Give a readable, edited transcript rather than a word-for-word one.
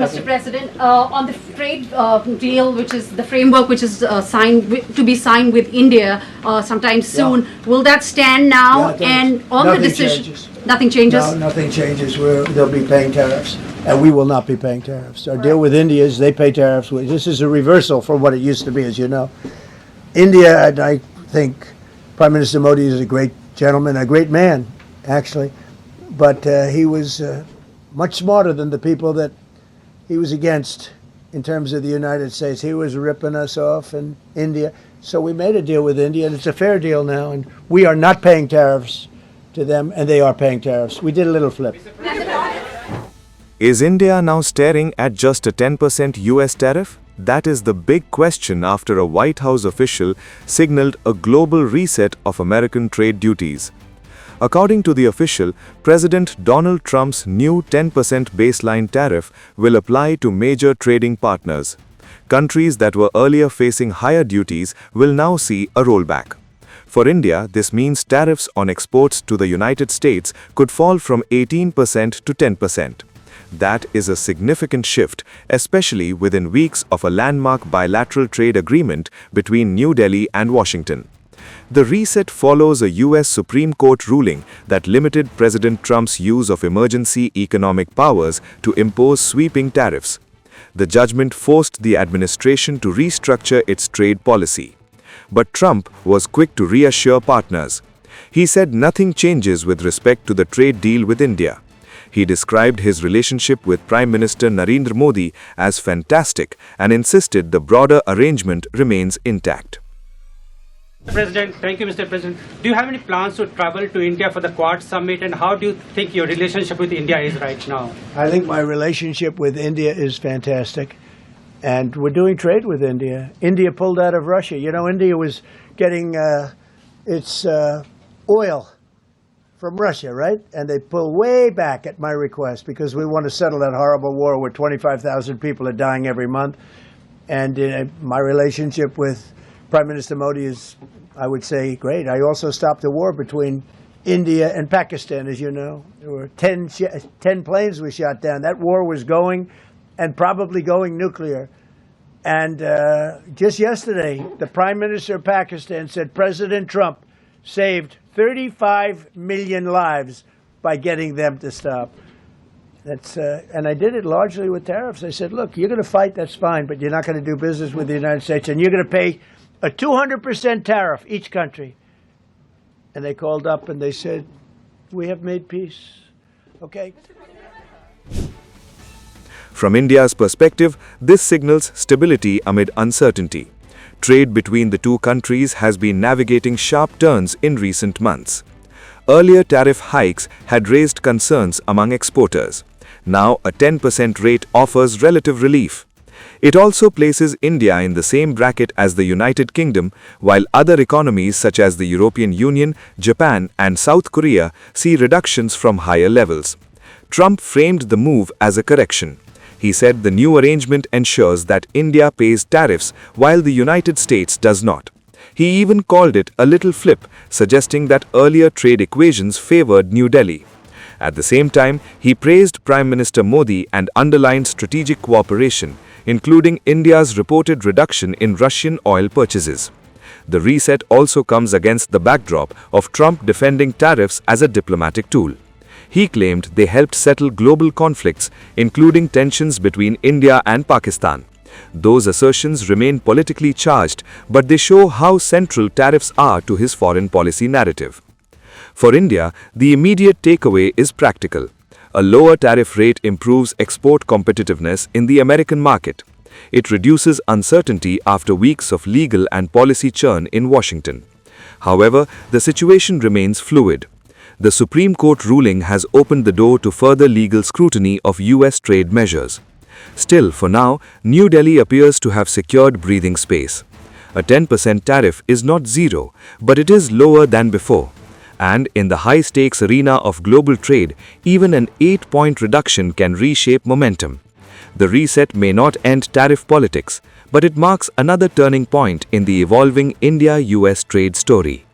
Mr. President. On the trade deal, which is the framework which is to be signed with India sometime soon, will that stand now? Yeah, and on the decision, changes. Nothing changes? No, nothing changes. They'll be paying tariffs, and we will not be paying tariffs. Our deal with India is they pay tariffs. This is a reversal from what it used to be, as you know. India, and I think Prime Minister Modi is a great gentleman, a great man, actually, but he was much smarter than the people that he was against in terms of the United States. He was ripping us off in India. So we made a deal with India, and it's a fair deal now, and we are not paying tariffs to them, and they are paying tariffs. We did a little flip. Is India now staring at just a 10% US tariff? That is the big question after a White House official signaled a global reset of American trade duties. According to the official, President Donald Trump's new 10% baseline tariff will apply to major trading partners. Countries that were earlier facing higher duties will now see a rollback. For India, this means tariffs on exports to the United States could fall from 18% to 10%. That is a significant shift, especially within weeks of a landmark bilateral trade agreement between New Delhi and Washington. The reset follows a US Supreme Court ruling that limited President Trump's use of emergency economic powers to impose sweeping tariffs. The judgment forced the administration to restructure its trade policy. But Trump was quick to reassure partners. He said nothing changes with respect to the trade deal with India. He described his relationship with Prime Minister Narendra Modi as fantastic and insisted the broader arrangement remains intact. President, thank you, Mr. President. Do you have any plans to travel to India for the Quad Summit, and how do you think your relationship with India is right now? I think my relationship with India is fantastic. And we're doing trade with India. India pulled out of Russia. You know, India was getting its oil from Russia, right? And they pulled way back at my request because we want to settle that horrible war where 25,000 people are dying every month. And my relationship with Prime Minister Modi is, I would say, great. I also stopped the war between India and Pakistan, as you know. There were 10 planes we shot down. That war was going and probably going nuclear. And just yesterday, the Prime Minister of Pakistan said President Trump saved 35 million lives by getting them to stop. And I did it largely with tariffs. I said, look, you're going to fight, that's fine, but you're not going to do business with the United States, and you're going to pay a 200% tariff, each country. And they called up and they said, we have made peace. Okay. From India's perspective, this signals stability amid uncertainty. Trade between the two countries has been navigating sharp turns in recent months. Earlier tariff hikes had raised concerns among exporters. Now a 10% rate offers relative relief. It also places India in the same bracket as the United Kingdom, while other economies such as the European Union, Japan, and South Korea see reductions from higher levels. Trump framed the move as a correction. He said the new arrangement ensures that India pays tariffs while the United States does not. He even called it a little flip, suggesting that earlier trade equations favored New Delhi. At the same time, he praised Prime Minister Modi and underlined strategic cooperation, including India's reported reduction in Russian oil purchases. The reset also comes against the backdrop of Trump defending tariffs as a diplomatic tool. He claimed they helped settle global conflicts, including tensions between India and Pakistan. Those assertions remain politically charged, but they show how central tariffs are to his foreign policy narrative. For India, the immediate takeaway is practical. A lower tariff rate improves export competitiveness in the American market. It reduces uncertainty after weeks of legal and policy churn in Washington. However, the situation remains fluid. The Supreme Court ruling has opened the door to further legal scrutiny of US trade measures. Still, for now, New Delhi appears to have secured breathing space. A 10% tariff is not zero, but it is lower than before. And in the high-stakes arena of global trade, even an 8-point reduction can reshape momentum. The reset may not end tariff politics, but it marks another turning point in the evolving India-US trade story.